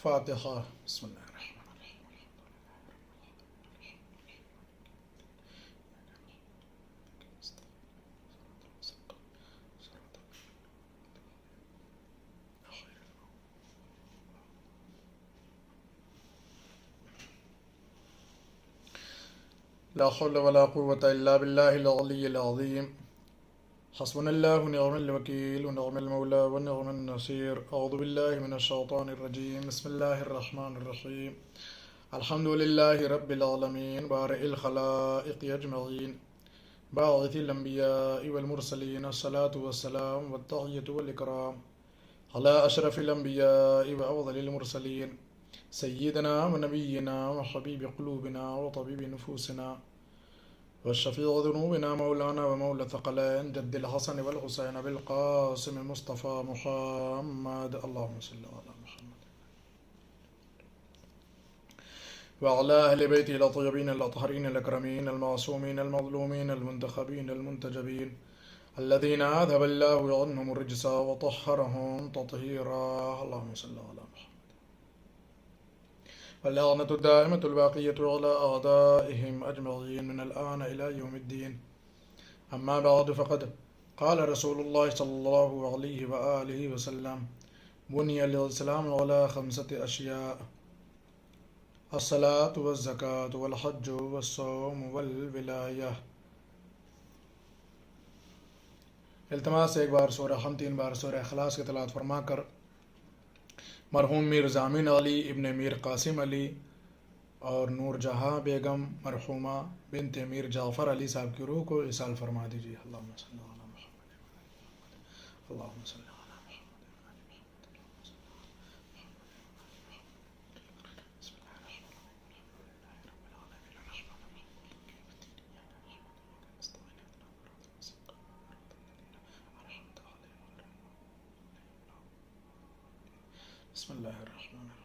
فاتحہ بسم اللہ الرحمن لا حول ولا قوة إلا بالله العلي العظيم حسبنا الله ونعم الوكيل ونعم المولى ونعم النصير أعوذ بالله من الشيطان الرجيم بسم الله الرحمن الرحيم الحمد لله رب العالمين بارئ الخلائق أجمعين باعث الأنبياء والمرسلين الصلاة والسلام والتحية والإكرام على أشرف الأنبياء وأفضل المرسلين سيدنا ونبينا وحبيب قلوبنا وطبيب نفوسنا والشفيع ذنوبنا مولانا ومولى الثقلين جد الحسن والحسين بالقاسم المصطفى محمد اللهم صل على محمد وعلى أهل بيته الطيبين الأطهرين الأكرمين المعصومين المظلومين المنتخبين المنتجبين الذين أذهب الله عنهم الرجس وطهرهم تطهيرا اللهم صل على محمد واللعنة الدائمة الباقية على أعدائهم أجمعين من الآن إلى يوم الدين أما بعد فقد قال رسول الله صلى الله عليه وآله وسلم بني الإسلام على 5 أشياء الصلاة والزكاة والحج والصوم والولاية. التماس ایک بار سورہ ہم 3 بار سورہ اخلاص کی تلاوت فرما کر مرحوم میر ضامن علی ابن میر قاسم علی اور نور جہاں بیگم مرحومہ بنت میر جعفر علی صاحب کی روح کو اصال فرما دیجیے. اللہم صلی علی محمد اللہم صلی علی محمد. بسم اللہ الرحمن الرحیم.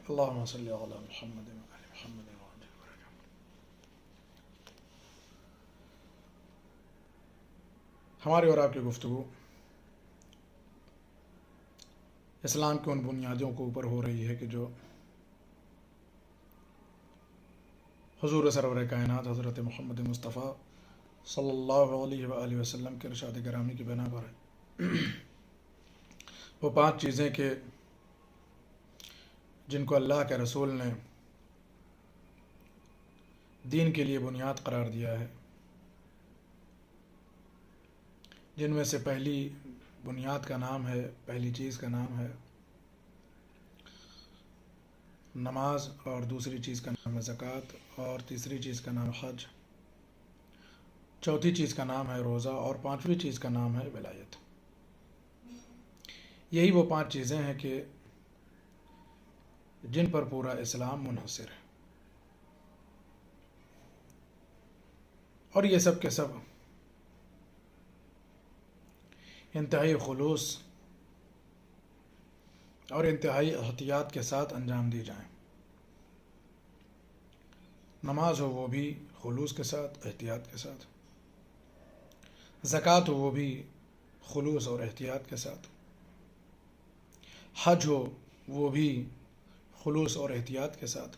اللہم صلی علی محمد وعلی محمد وعجل ورحم. ہماری اور آپ کی گفتگو اسلام کی ان بنیادوں کے اوپر ہو رہی ہے کہ جو حضور سرور کائنات حضرت محمد مصطفیٰ صلی اللہ علیہ وآلہ وسلم کے ارشاد گرامی کی بنا پر ہے. وہ 5 چیزیں کہ جن کو اللہ کے رسول نے دین کے لیے بنیاد قرار دیا ہے، جن میں سے پہلی بنیاد کا نام ہے، پہلی چیز کا نام ہے نماز، اور دوسری چیز کا نام ہے زکوٰۃ، اور تیسری چیز کا نام حج، چوتھی چیز کا نام ہے روزہ، اور 5ویں چیز کا نام ہے ولایت. یہی وہ 5 چیزیں ہیں کہ جن پر پورا اسلام منحصر ہے، اور یہ سب کے سب انتہائی خلوص اور انتہائی احتیاط کے ساتھ انجام دی جائیں. نماز ہو وہ بھی خلوص کے ساتھ، احتیاط کے ساتھ. زکوٰۃ ہو وہ بھی خلوص اور احتیاط کے ساتھ. حج ہو وہ بھی خلوص اور احتیاط کے ساتھ.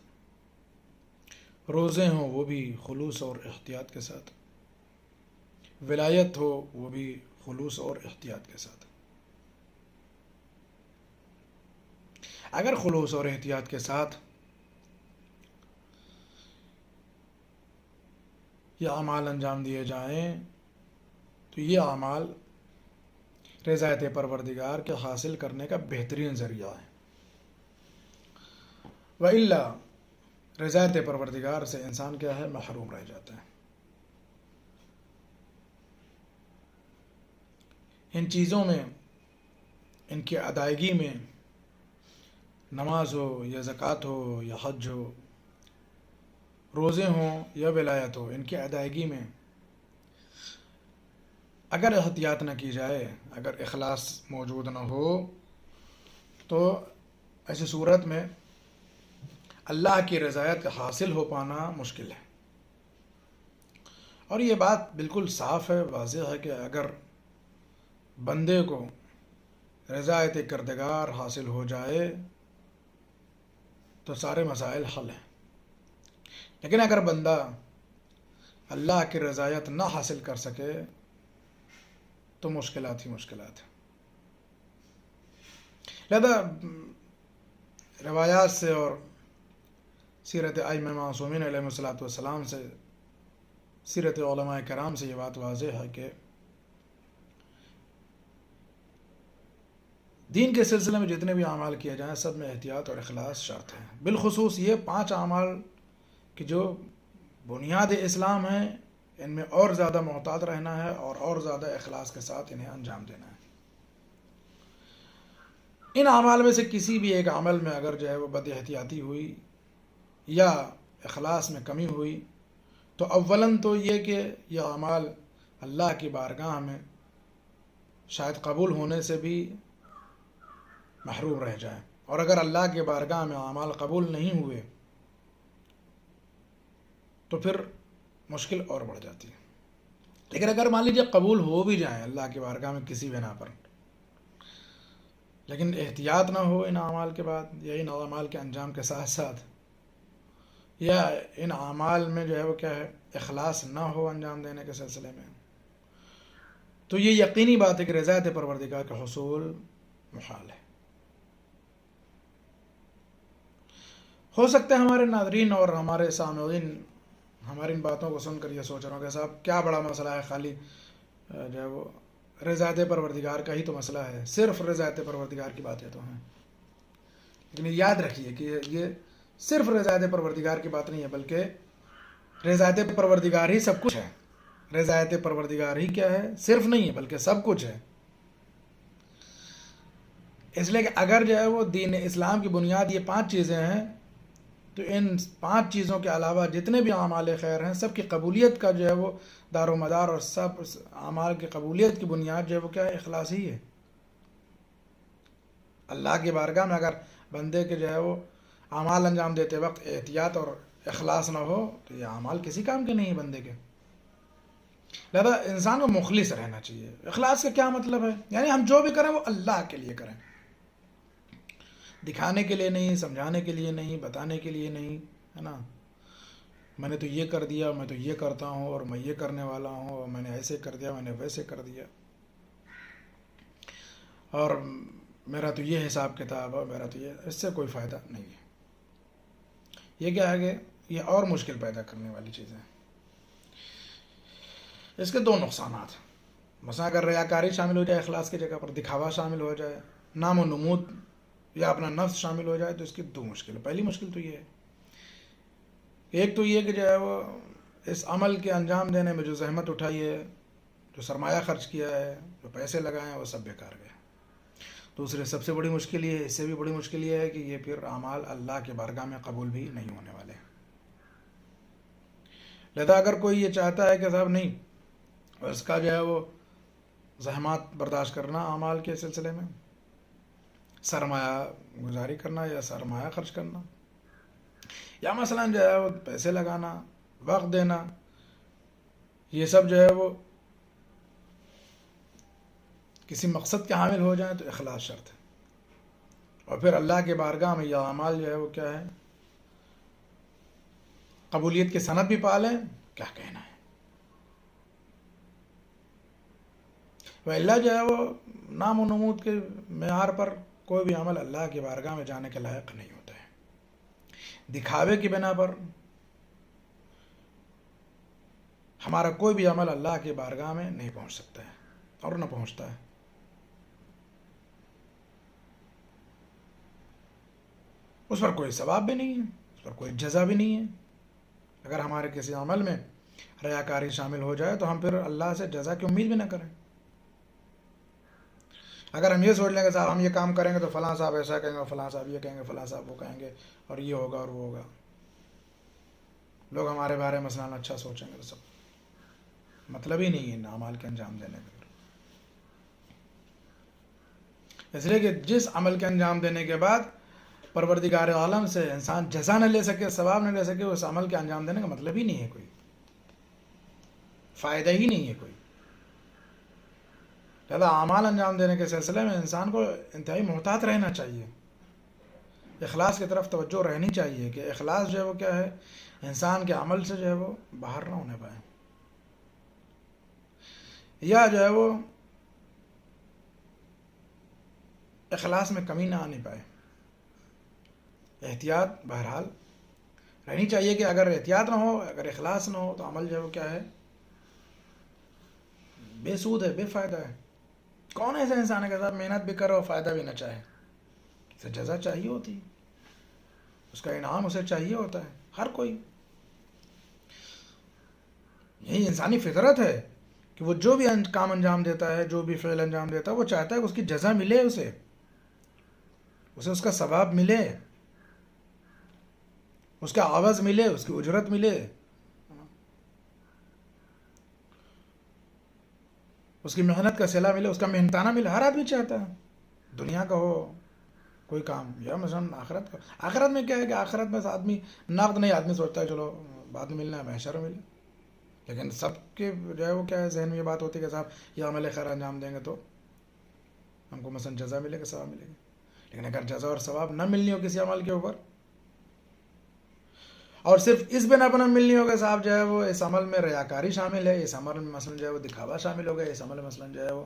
روزے ہوں وہ بھی خلوص اور احتیاط کے ساتھ. ولایت ہو وہ بھی خلوص اور احتیاط کے ساتھ. اگر خلوص اور احتیاط کے ساتھ یہ اعمال انجام دیے جائیں تو یہ اعمال رضایت پروردگار کے حاصل کرنے کا بہترین ذریعہ ہے. وَإِلَّا رضایت پروردگار سے انسان کیا ہے؟ محروم رہ جاتا ہے. ان چیزوں میں، ان کی ادائیگی میں نماز ہو یا زکوٰۃ ہو یا حج ہو، روزے ہوں یا ولایت ہو، ان کی ادائیگی میں اگر احتیاط نہ کی جائے، اگر اخلاص موجود نہ ہو، تو ایسی صورت میں اللہ کی رضایت حاصل ہو پانا مشکل ہے۔ اور یہ بات بالکل صاف ہے، واضح ہے کہ اگر بندے کو رضایت کردگار حاصل ہو جائے تو سارے مسائل حل ہیں، لیکن اگر بندہ اللہ کی رضایت نہ حاصل کر سکے تو مشکلات ہی مشکلات ہیں۔ لہذا روایات سے اور سیرت ائمہ معصومین علیہ الصلوۃ والسلام سے، سیرت علماء کرام سے یہ بات واضح ہے کہ دین کے سلسلے میں جتنے بھی اعمال کیے جائیں سب میں احتیاط اور اخلاص شرط ہے۔ بالخصوص یہ 5 اعمال کی جو بنیاد اسلام ہیں، ان میں اور زیادہ محتاط رہنا ہے اور زیادہ اخلاص کے ساتھ انہیں انجام دینا ہے۔ ان اعمال میں سے کسی بھی ایک عمل میں اگر جو ہے وہ بد احتیاطی ہوئی یا اخلاص میں کمی ہوئی تو اولاً تو یہ کہ یہ اعمال اللہ کی بارگاہ میں شاید قبول ہونے سے بھی محروم رہ جائیں، اور اگر اللہ کی بارگاہ میں اعمال قبول نہیں ہوئے تو پھر مشکل اور بڑھ جاتی ہے۔ لیکن اگر مان لیجیے قبول ہو بھی جائیں اللہ کی بارگاہ میں کسی بنا پر، لیکن احتیاط نہ ہو ان اعمال کے بعد یا ان اعمال کے انجام کے ساتھ ساتھ، یا ان اعمال میں جو ہے وہ کیا ہے اخلاص نہ ہو انجام دینے کے سلسلے میں، تو یہ یقینی بات ہے کہ رضایت پروردگار کا حصول محال ہے۔ ہو سکتا ہے ہمارے ناظرین اور ہمارے سامعین ہماری ان باتوں کو سن کر یہ سوچ رہا ہوں کہ صاحب کیا بڑا مسئلہ ہے، خالی جو ہے وہ رضایت پروردگار کا ہی تو مسئلہ ہے، صرف رضایت پروردگار کی باتیں تو ہیں۔ لیکن یاد رکھیے کہ یہ صرف رضایت پروردگار کی بات نہیں ہے، بلکہ رضایت پروردگار ہی سب کچھ ہے۔ رضایت پروردگار ہی کیا ہے، صرف نہیں ہے بلکہ سب کچھ ہے۔ اس لیے کہ اگر جو ہے وہ دین اسلام کی بنیاد یہ 5 چیزیں ہیں تو ان 5 چیزوں کے علاوہ جتنے بھی اعمال خیر ہیں سب کی قبولیت کا جو ہے وہ دار و مدار اور سب اعمال کی قبولیت کی بنیاد جو ہے وہ کیا ہے، اخلاص ہی ہے۔ اللہ کی بارگاہ میں اگر بندے کے جو ہے وہ اعمال انجام دیتے وقت احتیاط اور اخلاص نہ ہو تو یہ اعمال کسی کام کے نہیں ہیں بندے کے۔ لہذا انسان کو مخلص رہنا چاہیے۔ اخلاص کا کیا مطلب ہے؟ یعنی ہم جو بھی کریں وہ اللہ کے لیے کریں، دکھانے کے لیے نہیں، سمجھانے کے لیے نہیں، بتانے کے لیے نہیں، ہے نا، میں نے تو یہ کر دیا، میں تو یہ کرتا ہوں اور میں یہ کرنے والا ہوں، اور میں نے ایسے کر دیا، میں نے ویسے کر دیا، اور میرا تو یہ حساب کتاب ہے، میرا تو یہ، اس سے کوئی فائدہ نہیں ہے۔ یہ کیا ہے کہ یہ اور مشکل پیدا کرنے والی چیزیں ہیں۔ اس کے 2 نقصانات ہیں۔ مثلا اگر ریاکاری شامل ہو جائے اخلاص کی جگہ پر، دکھاوا شامل ہو جائے، نام و نمود یا اپنا نفس شامل ہو جائے، تو اس کی 2 مشکل ہے۔ پہلی مشکل تو یہ ہے، ایک تو یہ کہ جو ہے وہ اس عمل کے انجام دینے میں جو زحمت اٹھائی ہے، جو سرمایہ خرچ کیا ہے، جو پیسے لگائے ہیں، وہ سب بیکار گئے۔ دوسرے سب سے بڑی مشکل یہ ہے، اس سے بھی بڑی مشکل یہ ہے کہ یہ پھر اعمال اللہ کے بارگاہ میں قبول بھی نہیں ہونے والے ہیں۔ لہذا اگر کوئی یہ چاہتا ہے کہ صاحب نہیں، اس کا جو ہے وہ زحمات برداشت کرنا اعمال کے سلسلے میں، سرمایہ گزاری کرنا یا سرمایہ خرچ کرنا، یا مثلا جو ہے وہ پیسے لگانا، وقت دینا، یہ سب جو ہے وہ کسی مقصد کے حامل ہو جائیں تو اخلاص شرط ہے۔ اور پھر اللہ کے بارگاہ میں یہ اعمال جو ہے وہ کیا ہے، قبولیت کی سند بھی پا لیں، کیا کہنا ہے۔ وہ اللہ جو ہے وہ نام و نمود کے معیار پر کوئی بھی عمل اللہ کی بارگاہ میں جانے کے لائق نہیں ہوتا ہے۔ دکھاوے کی بنا پر ہمارا کوئی بھی عمل اللہ کی بارگاہ میں نہیں پہنچ سکتا ہے اور نہ پہنچتا ہے۔ اس پر کوئی ثواب بھی نہیں ہے، اس پر کوئی جزا بھی نہیں ہے۔ اگر ہمارے کسی عمل میں ریاکاری شامل ہو جائے تو ہم پھر اللہ سے جزا کی امید بھی نہ کریں۔ اگر ہم یہ سوچ لیں کہ صاحب ہم یہ کام کریں گے تو فلاں صاحب ایسا کہیں گے، فلاں صاحب یہ کہیں گے، فلاں صاحب وہ کہیں گے، اور یہ ہوگا اور وہ ہوگا، لوگ ہمارے بارے میں مثلاً اچھا سوچیں گے، تو سب مطلب ہی نہیں ہے ان اعمال کے انجام دینے کا۔ اس لیے کہ جس عمل کے انجام دینے کے بعد پروردگار عالم سے انسان جزا نہ لے سکے، ثواب نہ لے سکے، اس عمل کے انجام دینے کا مطلب ہی نہیں ہے، کوئی فائدہ ہی نہیں ہے کوئی۔ لہذا اعمال انجام دینے کے سلسلے میں انسان کو انتہائی محتاط رہنا چاہیے، اخلاص کی طرف توجہ رہنی چاہیے کہ اخلاص جو ہے وہ کیا ہے، انسان کے عمل سے جو ہے وہ باہر نہ ہونے پائے، یا جو ہے وہ اخلاص میں کمی نہ آنے پائے۔ احتیاط بہرحال رہنی چاہیے کہ اگر احتیاط نہ ہو، اگر اخلاص نہ ہو، تو عمل جو ہے وہ کیا ہے، بے سود ہے، بے فائدہ ہے۔ کون ایسا انسان ہے کہ صاحب محنت بھی کرے اور فائدہ بھی نہ چاہے؟ اسے جزا چاہیے ہوتی ہے، اس کا انعام اسے چاہیے ہوتا ہے، ہر کوئی۔ یہی انسانی فطرت ہے کہ وہ جو بھی کام انجام دیتا ہے، جو بھی فعل انجام دیتا ہے، وہ چاہتا ہے کہ اس کی جزا ملے، اسے اس کا ثواب ملے، اس کا عوض ملے، اس کی اجرت ملے، اس کی محنت کا صلہ ملے، اس کا محنتانہ ملے۔ ہر آدمی چاہتا ہے، دنیا کا ہو کوئی کام یا مثلاً آخرت کا۔ آخرت میں کیا ہے کہ آخرت میں آدمی نقد نہیں، آدمی سوچتا ہے چلو بعد میں ملنا ہے، محشر میں ملے، لیکن سب کے جو ہے وہ کیا ہے، ذہن میں یہ بات ہوتی ہے کہ صاحب یہ عمل خیر انجام دیں گے تو ہم کو مثلاً جزا ملے گا، ثواب ملے گا۔ لیکن اگر جزا اور ثواب نہ ملنی ہو کسی عمل کے اوپر، اور صرف اس بنا پر نہ ملنی ہو کہ صاحب جو ہے وہ اس عمل میں ریاکاری شامل ہے، اس عمل میں مثلاً جو ہے وہ دکھاوا شامل ہو گیا، اس عمل میں مثلاً جو ہے وہ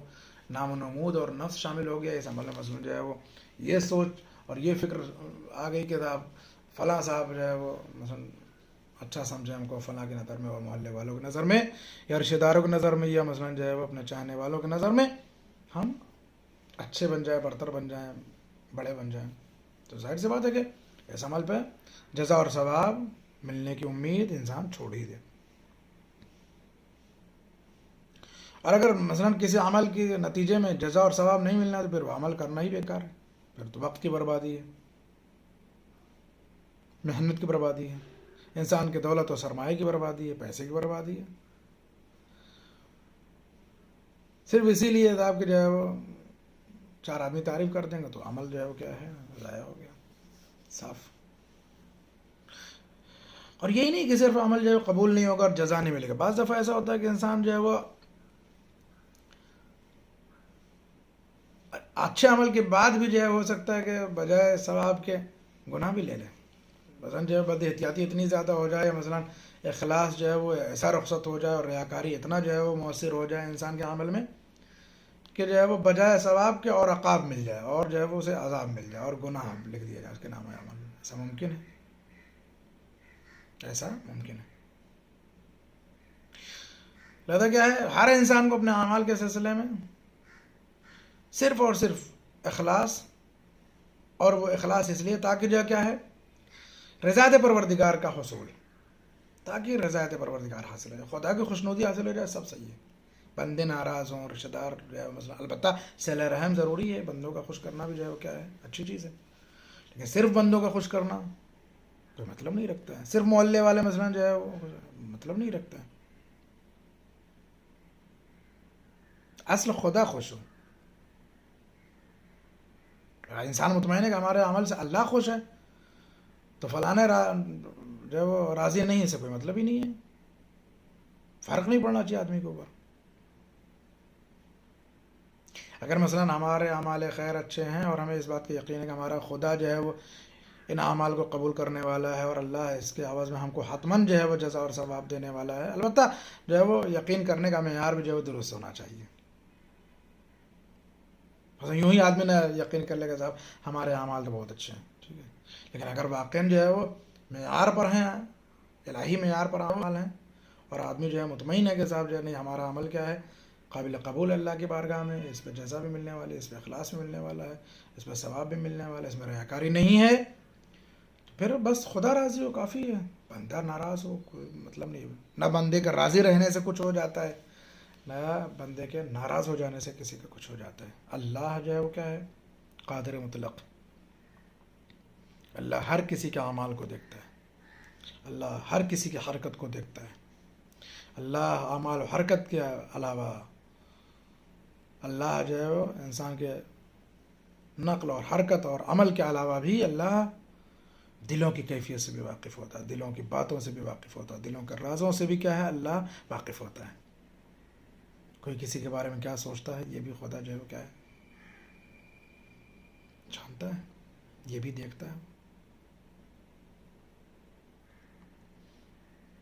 نام و نمود اور نفس شامل ہو گیا، اس عمل میں مثلاً جو ہے وہ یہ سوچ اور یہ فکر آ گئی کہ صاحب فلاں صاحب جو ہے وہ مثلاً اچھا سمجھے ہم کو، فلاں کی نظر میں، اور محلے والوں کی نظر میں، یا رشتہ داروں کی نظر میں، یا مثلاً جو ہے وہ اپنے چاہنے والوں کی نظر میں ہم اچھے بن جائیں، برتر بن جائیں، بڑے بن جائیں، تو ظاہر سی بات ہے کہ اس عمل پہ جزا اور ثواب ملنے کی امید انسان چھوڑ ہی دے۔ اور اگر مثلاً کسی عمل کے نتیجے میں جزا اور ثواب نہیں ملنا تو پھر وہ عمل کرنا ہی بیکار ہے، پھر تو وقت کی بربادی ہے، محنت کی بربادی ہے، انسان کی دولت و سرمایہ کی بربادی ہے، پیسے کی بربادی ہے، صرف اسی لیے صاحب کہ جو ہے وہ چار آدمی تعریف کر دیں گے تو عمل جو ہے وہ کیا ہے، ضائع ہو گیا، صاف۔ اور یہی نہیں کہ صرف عمل جو ہے قبول نہیں ہوگا اور جزا نہیں ملے گا، بعض دفعہ ایسا ہوتا ہے کہ انسان جو ہے وہ اچھے عمل کے بعد بھی جو ہے ہو سکتا ہے کہ بجائے ثواب کے گناہ بھی لے لے، مثلاً جو ہے بد احتیاطی اتنی زیادہ ہو جائے، مثلاً اخلاص جو ہے وہ ایسا رخصت ہو جائے، اور ریاکاری اتنا جو ہے وہ مؤثر ہو جائے انسان کے عمل میں کہ جو ہے وہ بجائے ثواب کے اور عقاب مل جائے، اور جو ہے وہ اسے عذاب مل جائے، اور گناہ لکھ دیا جائے اس کے نام عمل میں۔ ایسا ممکن ہے، ایسا ممکن ہے۔ لہذا کیا ہے، ہر انسان کو اپنے اعمال کے سلسلے میں صرف اور صرف اخلاص، اور وہ اخلاص اس لیے تاکہ جو کیا ہے، رضایت پروردگار کا حصول، تاکہ رضایت پروردگار حاصل ہو جائے، خدا کی خوشنودی حاصل ہو جائے، سب صحیح ہے۔ بندے ناراض ہوں، رشتہ دار جو ہے مثلا، البتہ صلہ رحم ضروری ہے، بندوں کا خوش کرنا بھی جو ہے وہ کیا ہے، اچھی چیز ہے، لیکن صرف بندوں کا خوش کرنا کوئی مطلب نہیں رکھتا ہے، صرف محلے والے مثلا جو ہے وہ مطلب نہیں رکھتا ہے۔ اصل خدا خوش ہو، انسان مطمئن ہے کہ ہمارے عمل سے اللہ خوش ہے، تو فلاں جو ہے وہ راضی نہیں ہے، اسے کوئی مطلب ہی نہیں ہے، فرق نہیں پڑنا چاہیے آدمی کے اوپر۔ اگر مثلا ہمارے اعمال خیر اچھے ہیں اور ہمیں اس بات کا یقین ہے کہ ہمارا خدا جو ہے وہ ان اعمال کو قبول کرنے والا ہے، اور اللہ اس کے عوض میں ہم کو حتماً جو ہے وہ جزا اور ثواب دینے والا ہے، البتہ جو ہے وہ یقین کرنے کا معیار بھی جو ہے وہ درست ہونا چاہیے۔ یوں ہی آدمی نے یقین کر لے گا صاحب ہمارے اعمال تو بہت اچھے ہیں، ٹھیک ہے، لیکن اگر واقعاً جو ہے وہ معیار پر ہیں، الہی معیار پر اعمال ہیں، اور آدمی جو ہے مطمئن ہے کہ صاحب جو ہے نہیں، ہمارا عمل کیا ہے، قابل قبول اللہ کی بارگاہ میں، اس پہ جزا بھی ملنے والی ہے، اس پہ اخلاص بھی ملنے والا ہے، اس پہ ثواب بھی ملنے والا ہے، اس میں ریاکاری نہیں ہے، پھر بس خدا راضی ہو کافی ہے، بندہ ناراض ہو کوئی مطلب نہیں، نہ بندے کا راضی رہنے سے کچھ ہو جاتا ہے، نہ بندے کے ناراض ہو جانے سے کسی کا کچھ ہو جاتا ہے. اللہ جو ہے وہ کیا ہے؟ قادر مطلق. اللہ ہر کسی کے اعمال کو دیکھتا ہے. اللہ ہر کسی کی حرکت کو دیکھتا ہے. اللہ اعمال و حرکت کے علاوہ اللہ جو ہے وہ انسان کے نقل اور حرکت اور عمل کے علاوہ بھی اللہ دلوں کی کیفیت سے بھی واقف ہوتا ہے، دلوں کی باتوں سے بھی واقف ہوتا ہے، دلوں کے رازوں سے بھی کیا ہے اللہ واقف ہوتا ہے. کوئی کسی کے بارے میں کیا سوچتا ہے یہ بھی خدا جو ہے وہ کیا ہے جانتا ہے، یہ بھی دیکھتا ہے.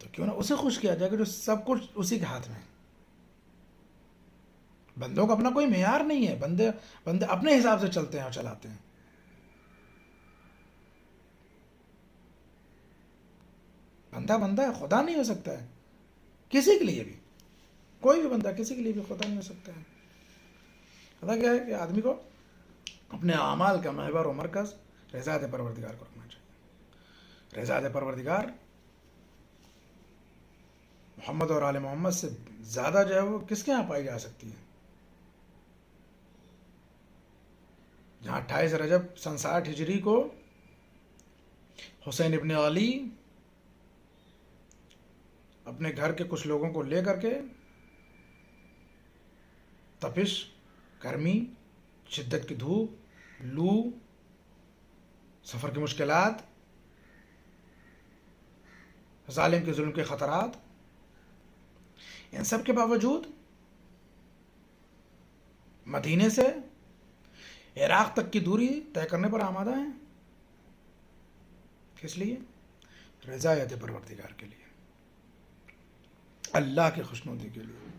تو کیوں نہ اسے خوش کیا جائے کہ جو سب کچھ اسی کے ہاتھ میں ہے. بندوں کا اپنا کوئی معیار نہیں ہے، بندے اپنے حساب سے چلتے ہیں اور چلاتے ہیں. بندہ بندہ ہے، خدا نہیں ہو سکتا ہے کسی کے لیے بھی. کوئی بھی بندہ کسی کے لیے بھی خدا نہیں ہو سکتا ہے. خدا کیا ہے کہ آدمی کو اپنے اعمال کا محور و مرکز رضات پروردگار کو رکھنا چاہیے. رضات پروردگار محمد اور آل محمد سے زیادہ جو ہے وہ کس کے یہاں پائی جا سکتی ہے؟ جہاں 28 رجب سن 60 ہجری کو حسین ابن علی اپنے گھر کے کچھ لوگوں کو لے کر کے تپش، گرمی، شدت کی دھوپ، لو، سفر کی مشکلات، ظالم کے ظلم کے خطرات، ان سب کے باوجود مدینے سے عراق تک کی دوری طے کرنے پر آمادہ ہیں. کس لیے؟ رضایت پروردگار کے لیے، اللہ کی خوشنودی کے لیے.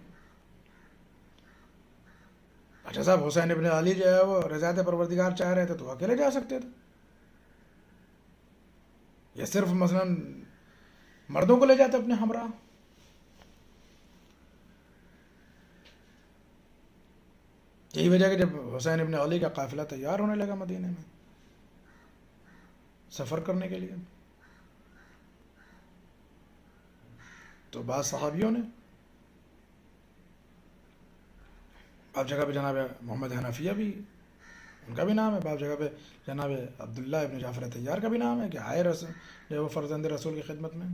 اچھا صاحب حسین ابن علی جو ہے وہ رضایت پروردگار چاہ رہے تھے تو اکیلے جا سکتے تھے، یا صرف مثلا مردوں کو لے جاتے اپنے ہمراہ. یہی وجہ کہ جب حسین ابن علی کا قافلہ تیار ہونے لگا مدینے میں سفر کرنے کے لیے، تو بعض صحابیوں نے، بعض جگہ پہ جناب محمد حنفیہ بھی ان کا بھی نام ہے، بعض جگہ پہ جناب عبداللہ ابن جعفر طیار کا بھی نام ہے کہ آئے جو وہ فرزند رسول کی خدمت میں.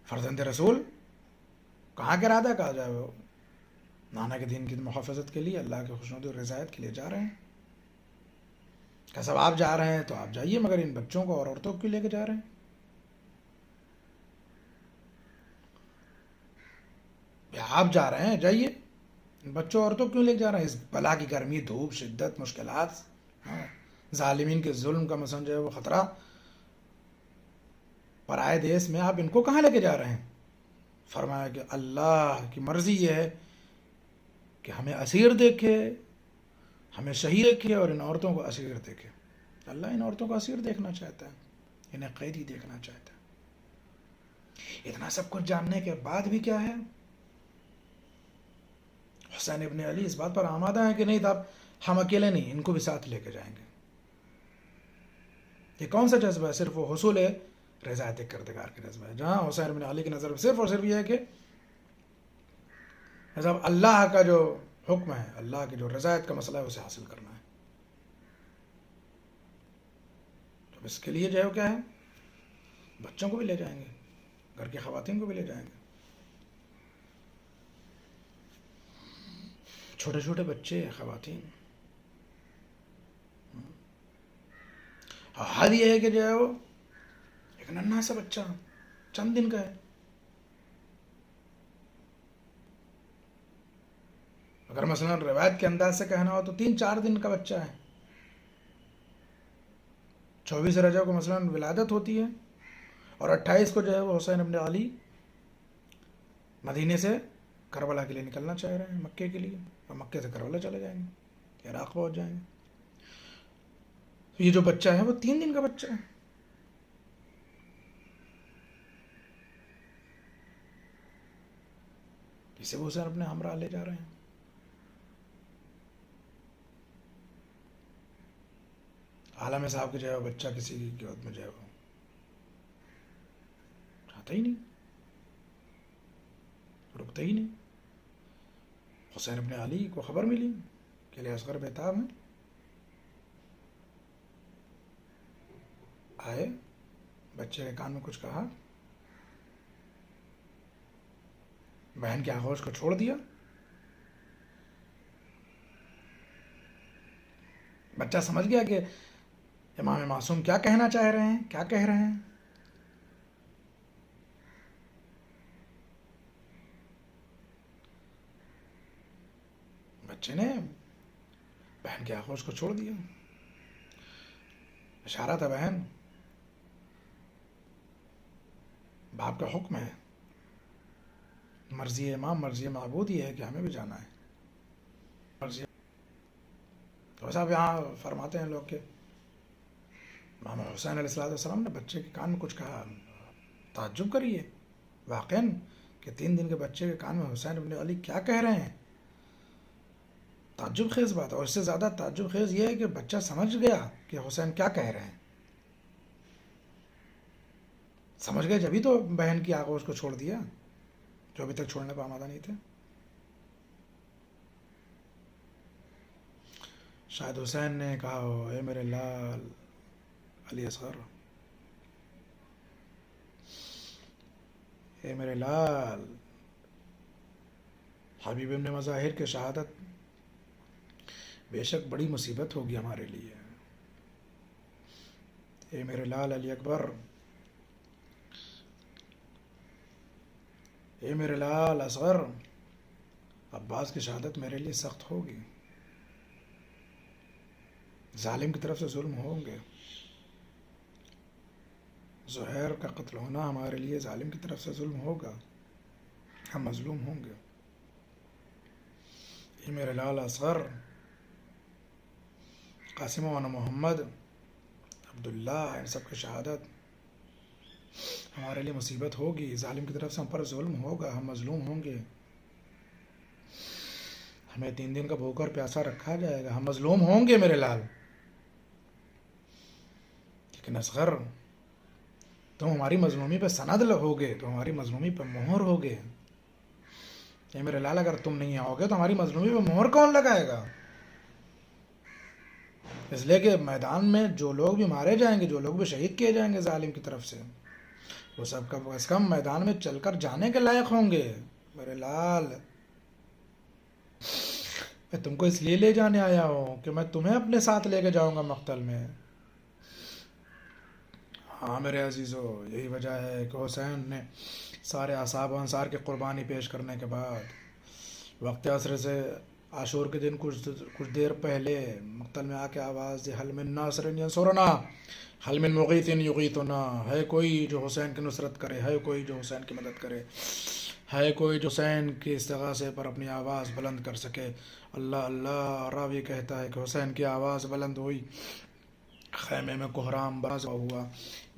فرزند رسول کہاں کے ارادہ کہا جائے وہ نانا کے دین کی محافظت کے لیے، اللہ کی خوشنودی اور رضایت کے لیے جا رہے ہیں. کہ سب آپ جا رہے ہیں تو آپ جائیے، مگر ان بچوں کو اور عورتوں کو لے کے جا رہے ہیں. آپ جا رہے ہیں جائیے، بچوں عورتوں کیوں لے کے جا رہے ہیں؟ اس بلا کی گرمی، دھوپ، شدت، مشکلات، ظالمین کے ظلم کا مثلا جو ہے وہ خطرہ، پرائے دیس میں آپ ان کو کہاں لے کے جا رہے ہیں؟ فرمایا کہ اللہ کی مرضی یہ ہے کہ ہمیں اسیر دیکھے، ہمیں شہید دیکھے اور ان عورتوں کو اسیر دیکھے. اللہ ان عورتوں کو اسیر دیکھنا چاہتا ہے، انہیں قیدی دیکھنا چاہتا ہے. اتنا سب کچھ جاننے کے بعد بھی کیا ہے، حسین ابن علی اس بات پر آمادہ ہیں کہ نہیں تھا ہم اکیلے نہیں، ان کو بھی ساتھ لے کے جائیں گے. یہ کون سا جذبہ ہے؟ صرف وہ حصول رضایت کردگار کا جذبہ ہے. جہاں حسین ابن علی کی نظر میں صرف اور صرف یہ ہے کہ اللہ کا جو حکم ہے، اللہ کی جو رضایت کا مسئلہ ہے اسے حاصل کرنا ہے. تو اس کے لیے جو ہے وہ کیا ہے، بچوں کو بھی لے جائیں گے، گھر کی خواتین کو بھی لے جائیں گے. چھوٹے چھوٹے بچے، خواتین. حال یہ ہے کہ جو ہے وہ ایک ننھا سا بچہ چند دن کا ہے، اگر مثلا روایت کے انداز سے کہنا ہو تو 3-4 دن کا بچہ ہے. 24 رجب کو مثلا ولادت ہوتی ہے اور 28 کو جو ہے وہ حسین ابن علی مدینے سے کربلا کے لیے نکلنا چاہ رہے ہیں، مکے کے لیے، اور مکے سے کربلا چلے جائیں گے، عراق پہنچ جائیں گے. یہ جو بچہ ہے وہ 3 دن کا بچہ ہے. اسے وہ حسین اپنے ہمراہ لے جا رہے ہیں. عالم صاحب کے جو ہے بچہ کسی کی گود میں جو ہے وہ چاہتا ہی نہیں. چھوڑتے ہی نہیں. حسین ابن علی کو خبر ملی کہ علی اصغر بیتاب ہیں. آئے, بچے کے کان میں کچھ کہا, بہن کے آغوش کو چھوڑ دیا. بچہ سمجھ گیا کہ امام معصوم کیا کہنا چاہ رہے ہیں, کیا کہہ رہے ہیں. بچے نے بہن کے آغوش کو چھوڑ دیا. اشارہ تھا, بہن باپ کا حکم ہے, مرضی امام مرضی معبود یہ ہے کہ ہمیں بھی جانا ہے. مرضی تو صاحب یہاں فرماتے ہیں لوگ کہ امام حسین علیہ السلام نے بچے کے کان میں کچھ کہا. تعجب کریے واقعاً کہ 3 دن کے بچے کے کان میں حسین ابن علی کیا کہہ رہے ہیں. تعجب خیز بات ہے, اور اس سے زیادہ تعجب خیز یہ ہے کہ بچہ سمجھ گیا کہ حسین کیا کہہ رہے ہیں. سمجھ گئے جبھی تو بہن کی آغوش کو چھوڑ دیا جو ابھی تک چھوڑنے پر آمادہ نہیں تھے. شاید حسین نے کہا ہو, اے میرے لال علی اصغر, اے میرے لال حبیب ابن مظاہر کے شہادت بے شک بڑی مصیبت ہوگی ہمارے لیے. اے میرے لال علی اکبر, اے میرے لال اصغر, عباس کی شہادت میرے لیے سخت ہوگی. ظالم کی طرف سے ظلم ہوں گے. زہیر کا قتل ہونا ہمارے لیے ظالم کی طرف سے ظلم ہوگا, ہم مظلوم ہوں گے. اے میرے لال اصغر, قاسم و محمد عبداللہ ان سب کی شہادت ہمارے لیے مصیبت ہوگی. ظالم کی طرف سے ہم پر ظلم ہوگا, ہم مظلوم ہوں گے. ہمیں 3 دن کا بھوکا اور پیاسا رکھا جائے گا, ہم مظلوم ہوں گے میرے لال. لیکن اصغر تم ہماری مظلومی پہ سند ہوگے, تو ہماری مظلومی پہ مہر ہوگے. اے میرے لال اگر تم نہیں آؤ گے تو ہماری مظلومی پہ مہر کون لگائے گا؟ اس لیے کہ میدان میں جو لوگ بھی مارے جائیں گے, جو لوگ بھی شہید کیے جائیں گے ظالم کی طرف سے, وہ سب کم از کم میدان میں چل کر جانے کے لائق ہوں گے. میرے لال میں تم کو اس لیے لے جانے آیا ہوں کہ میں تمہیں اپنے ساتھ لے کے جاؤں گا مقتل میں. ہاں میرے عزیزو, یہی وجہ ہے کہ حسین نے سارے اصحاب و انصار کی قربانی پیش کرنے کے بعد وقت عصر سے عاشور کے دن کچھ دیر پہلے مقتل میں آ کے آواز دی, حل من ناصر ینصرنا, حل من مغیث یغیثنا, ہے کوئی جو حسین کی نصرت کرے, ہے کوئی جو حسین کی مدد کرے, ہے کوئی جو حسین کے استغاثے پر اپنی آواز بلند کر سکے. اللہ اللہ. راوی کہتا ہے کہ حسین کی آواز بلند ہوئی, خیمے میں کوہرام باز ہوا,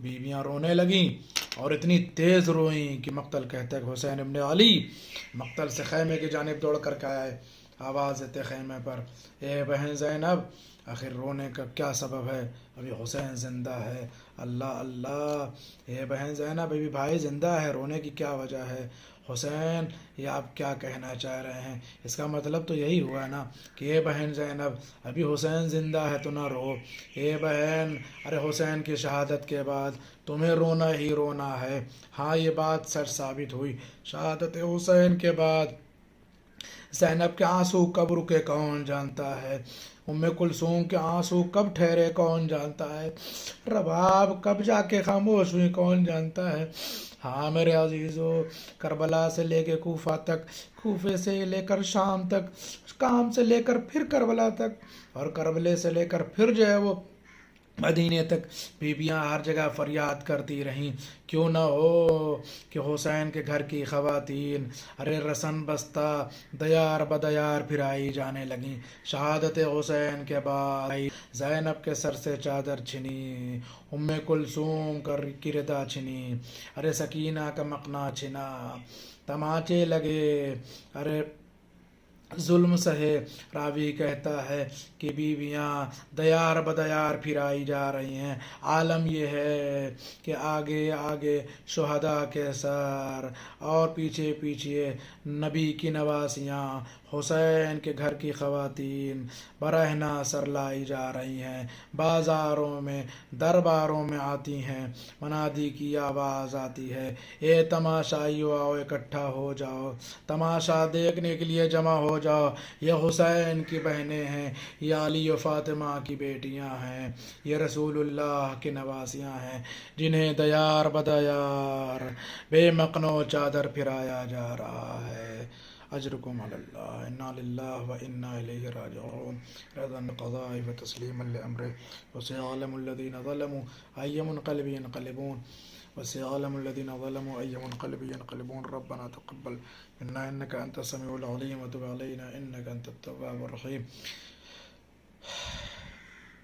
بیویاں رونے لگیں اور اتنی تیز روئیں کہ مقتل کہتا ہے کہ حسین ابن علی مقتل سے خیمے کی جانب دوڑ کر کے آئے. آواز دیتے خیمے پر, اے بہن زینب, آخر رونے کا کیا سبب ہے؟ ابھی حسین زندہ ہے. اللہ اللہ. اے بہن زینب, ابھی بھائی زندہ ہے, رونے کی کیا وجہ ہے؟ حسین, یہ آپ کیا کہنا چاہ رہے ہیں؟ اس کا مطلب تو یہی ہوا نا کہ اے بہن زینب, ابھی حسین زندہ ہے تو نہ رو. اے بہن, ارے حسین کی شہادت کے بعد تمہیں رونا ہی رونا ہے. ہاں یہ بات سچ ثابت ہوئی, شہادت حسین کے بعد زینب کے آنسو کب رکے کون جانتا ہے, ام کلثوم کے آنسو کب ٹھہرے کون جانتا ہے, رباب کب جا کے خاموش ہوئی کون جانتا ہے. ہاں میرے عزیزو, کربلا سے لے کے کوفہ تک, کوفے سے لے کر شام تک, کام سے لے کر پھر کربلا تک, اور کربلے سے لے کر پھر جو ہے وہ مدینے تک بیویاں ہر جگہ فریاد کرتی رہیں, کیوں نہ ہو کہ حسین کے گھر کی خواتین ارے رسن بستہ دیار بدیار پھرائی جانے لگیں. شہادت حسین کے بعد زینب کے سر سے چادر چھنی, ام کلثوم کی ردا چھنی, ارے سکینہ کا مقنا چھنا, تماچے لگے, ارے ظلم سہے۔ راوی کہتا ہے کہ بیویاں دیار بدیار پھرائی جا رہی ہیں، عالم یہ ہے کہ آگے آگے شہداء کے سر اور پیچھے پیچھے نبی کی نواسیاں، حسین کے گھر کی خواتین برہنہ سر لائی جا رہی ہیں، بازاروں میں درباروں میں آتی ہیں، منادی کی آواز آتی ہے، اے تماشائیو آؤ اکٹھا ہو جاؤ، تماشا دیکھنے کے لیے جمع ہو جاؤ، یہ حسین کی بہنیں ہیں، یہ علی و فاطمہ کی بیٹیاں ہیں، یہ رسول اللہ کی نواسیاں ہیں، جنہیں دیار بدیار بے مقنو چادر پھرایا جا رہا ہے۔ اجرکم علی اللہ، انا للہ و انا الیہ راجعون، رضا بقضائہ و تسلیما لامرہ، وسيعلم الذین ظلموا أي منقلب ينقلبون، وسيعلم الذين ظلموا أي منقلب ينقلبون، ربنا تقبل منا إنك أنت السميع العليم وتب علينا إنك أنت التواب الرحيم۔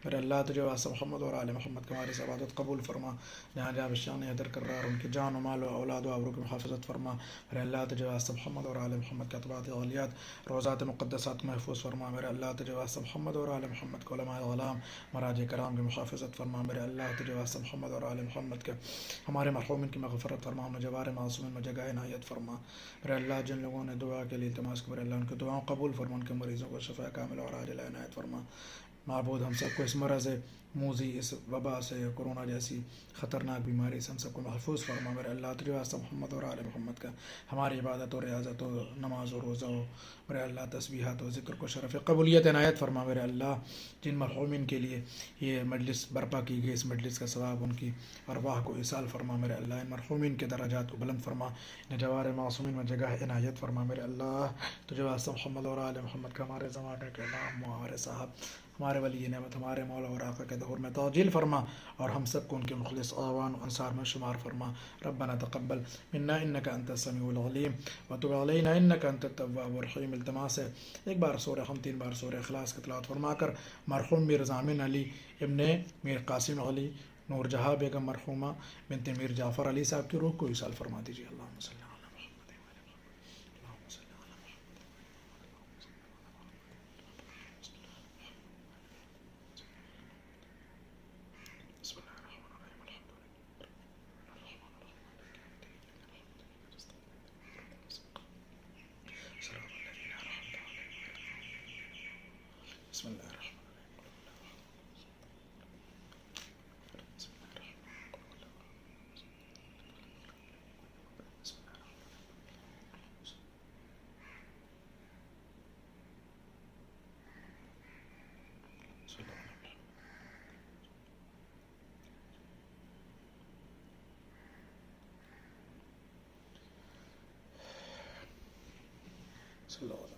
میرے اللہ تجھے واسطہ محمد اور آل محمد ہماری عبادت قبول فرما، جہاں جہاں بشان حیدر کرار ان کی جان و مال و اولاد و آبرو کی محافظت فرما۔ میرے اللہ تجھے واسطہ محمد اور آل محمد کے اطباعات غالیات روزات مقدسات محفوظ فرما۔ میرے اللہ تجھے واسطہ محمد اور آل محمد کے علماء غلام مراج کرام کی محافظت فرما۔ میرے اللہ تجھے واسطہ محمد اور آل محمد کے ہمارے مرحومین کی مغفرت فرما، انہیں جوار معصومین میں جگہ عنایت فرما۔ میرے اللہ جن لوگوں نے دعا کے لیے التماس کی، میرے اللہ ان کی دعاؤں قبول فرما، ان کے مریضوں کو شفا کامل اور عاجل عنایت فرما۔ معبود ہم سب کو اس مرض موذی، اس وبا سے، کرونا جیسی خطرناک بیماری سے ہم سب کو محفوظ فرما۔ میرے اللہ تجھے واسطہ محمد اور آل محمد کا ہماری عبادت و ریاضت و نماز و روزہ و میرے اللہ تسبیحات و ذکر کو شرف قبولیت عنایت فرما۔ میرے اللہ جن مرحومین کے لیے یہ مجلس برپا کی گئی، اس مجلس کا ثواب ان کی ارواح کو ایصال فرما۔ میرے اللہ ان مرحومین کے درجات کو بلند فرما، ان جوار معصومین میں جگہ عنایت فرما۔ میرے اللہ تجھے واسطہ محمد اور آل محمد کا ہمارے زمانے کے امام ہمارے صاحب ہمارے ولی نعمت ہمارے مولا اور آقا کے ظہور میں تعجیل فرما، اور ہم سب کو ان کے مخلص اعوان و انصار میں شمار فرما۔ ربنا تقبل منا انک انت السمیع العلیم وتب علینا انک انت التواب الرحیم۔ التماس ہے ایک بار سورہ ہم 3 بار سورہ اخلاص کی تلاوت فرما کر مرحوم میر ضامن علی ابن میر قاسم علی نور جہاں بیگم مرحومہ بنت میر جعفر علی صاحب کی روح کو ایصال فرما دیجیے۔ اللہم صلی اللہ بسم اللہ الرحمن صلی اللہ علیہ